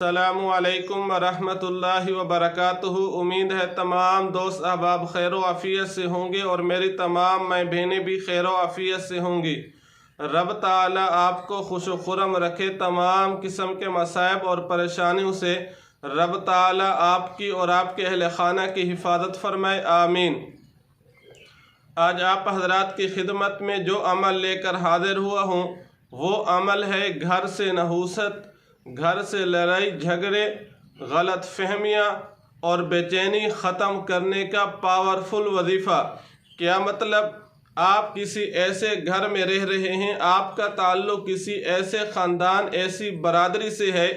अस्सलामुअलैकुम वरहमतुल्लाहि वबरकातुहू। उम्मीद है तमाम दोस्त अहबाब खैर व आफ़ियत से होंगे और मेरी तमाम मैं बहनें भी खैर व आफ़ियत से होंगी। रब ताला आपको खुश खुरम रखे, तमाम किस्म के मसाइब और परेशानियों से रब ताला आपकी और आपके अहल खाना की हिफाजत फरमाए, आमीन। आज आप हजरात की खिदमत में जो अमल लेकर हाजिर हुआ हूँ वो अमल है घर से नहूसत, घर से लड़ाई झगड़े, गलत फहमियाँ और बेचैनी ख़त्म करने का पावरफुल वजीफ़ा। क्या मतलब? आप किसी ऐसे घर में रह रहे हैं, आपका ताल्लुक़ किसी ऐसे ख़ानदान, ऐसी बरादरी से है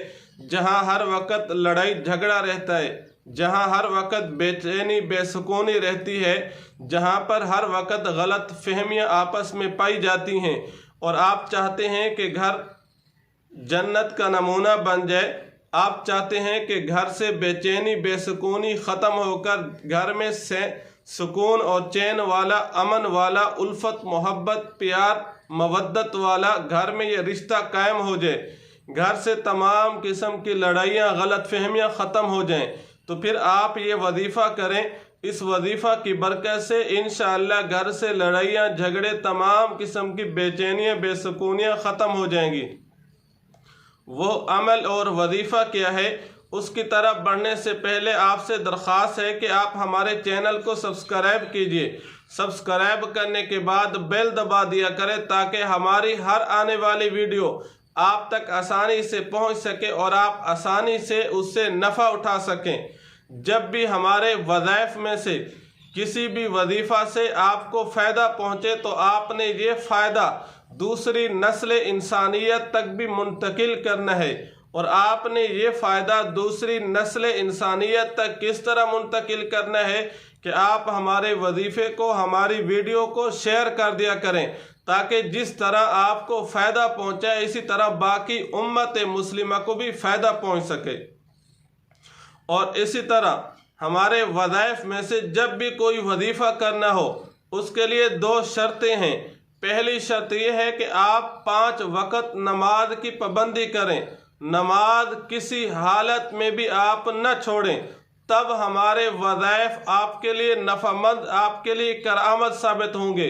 जहाँ हर वक़्त लड़ाई झगड़ा रहता है, जहाँ हर वक़्त बेचैनी बेसुकूनी रहती है, जहाँ पर हर वक़्त गलत फहमियाँ आपस में पाई जाती हैं, और आप चाहते हैं कि घर जन्नत का नमूना बन जाए। आप चाहते हैं कि घर से बेचैनी बेसुकूनी ख़त्म होकर घर में से सुकून और चैन वाला, अमन वाला, उल्फत मोहब्बत प्यार मवद्दत वाला घर में ये रिश्ता कायम हो जाए, घर से तमाम किस्म की लड़ाइयाँ गलत फहमियाँ ख़त्म हो जाएं। तो फिर आप ये वजीफ़ा करें। इस वजीफ़ा की बरकत से इंशाअल्लाह घर से लड़ाइयाँ झगड़े, तमाम किस्म की बेचैनियाँ बेसुकूनियाँ ख़त्म हो जाएंगी। वो अमल और वजीफ़ा क्या है, उसकी तरफ बढ़ने से पहले आपसे दरख्वास्त है कि आप हमारे चैनल को सब्सक्राइब कीजिए। सब्सक्राइब करने के बाद बेल दबा दिया करें ताकि हमारी हर आने वाली वीडियो आप तक आसानी से पहुंच सके और आप आसानी से उससे नफ़ा उठा सकें। जब भी हमारे वज़ाइफ में से किसी भी वजीफ़ा से आपको फ़ायदा पहुँचे तो आपने ये फ़ायदा दूसरी नस्ल इंसानियत तक भी मुंतकिल करना है। और आपने ये फ़ायदा दूसरी नस्ल इंसानियत तक किस तरह मुंतकिल करना है कि आप हमारे वजीफ़े को, हमारी वीडियो को शेयर कर दिया करें, ताकि जिस तरह आपको फ़ायदा पहुँचा इसी तरह बाकी उम्मत मुस्लिमा को भी फ़ायदा पहुँच सके। और इसी तरह हमारे वज़ाइफ में से जब भी कोई वजीफ़ा करना हो उसके लिए दो शर्तें हैं। पहली शर्त यह है कि आप 5 वक़्त नमाज की पाबंदी करें, नमाज किसी हालत में भी आप न छोड़ें, तब हमारे वज़ाइफ आपके लिए नफ़ामंद, आपके लिए करामत साबित होंगे।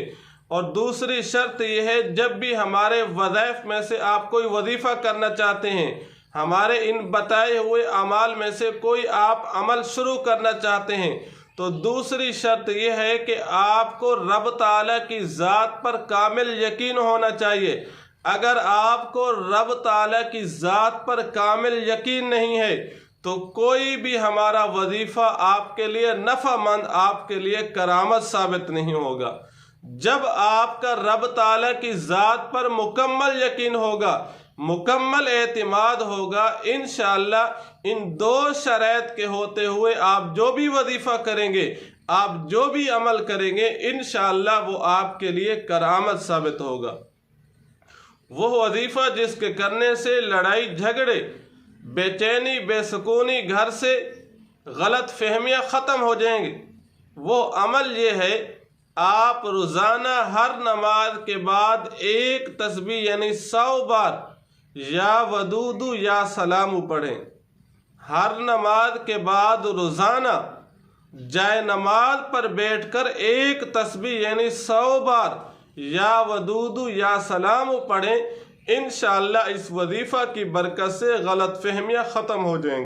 और दूसरी शर्त यह है, जब भी हमारे वज़ाइफ में से आप कोई वजीफ़ा करना चाहते हैं, हमारे इन बताए हुए अमाल में से कोई आप अमल शुरू करना चाहते हैं, तो दूसरी शर्त यह है कि आपको रब ताला की ज़ात पर कामिल यकीन होना चाहिए। अगर आपको रब ताला की ज़ात पर कामिल यकीन नहीं है तो कोई भी हमारा वजीफ़ा आपके लिए नफ़ामंद, आपके लिए करामत साबित नहीं होगा। जब आपका रब ताला की ज़ात पर मुकम्मल यकीन होगा, मुकम्मल एतिमाद होगा, इंशाअल्लाह इन 2 शराइत के होते हुए आप जो भी वजीफ़ा करेंगे, आप जो भी अमल करेंगे, इंशाअल्लाह वो आपके लिए करामत साबित होगा। वो वजीफ़ा जिसके करने से लड़ाई झगड़े, बेचैनी बेसुकूनी, घर से गलत फहमियाँ ख़त्म हो जाएंगी। वो अमल ये है, आप रोज़ाना हर नमाज के बाद एक तस्बीह यानी 100 बार या वदूदु या सलामु पढ़ें। हर नमाज के बाद रोज़ाना जाए नमाज पर बैठकर एक तस्बीह यानी 100 बार या वदूदु या सलामु पढ़ें। इंशाअल्लाह इस वजीफ़ा की बरकत से गलत फहमियाँ ख़त्म हो जाएंगी।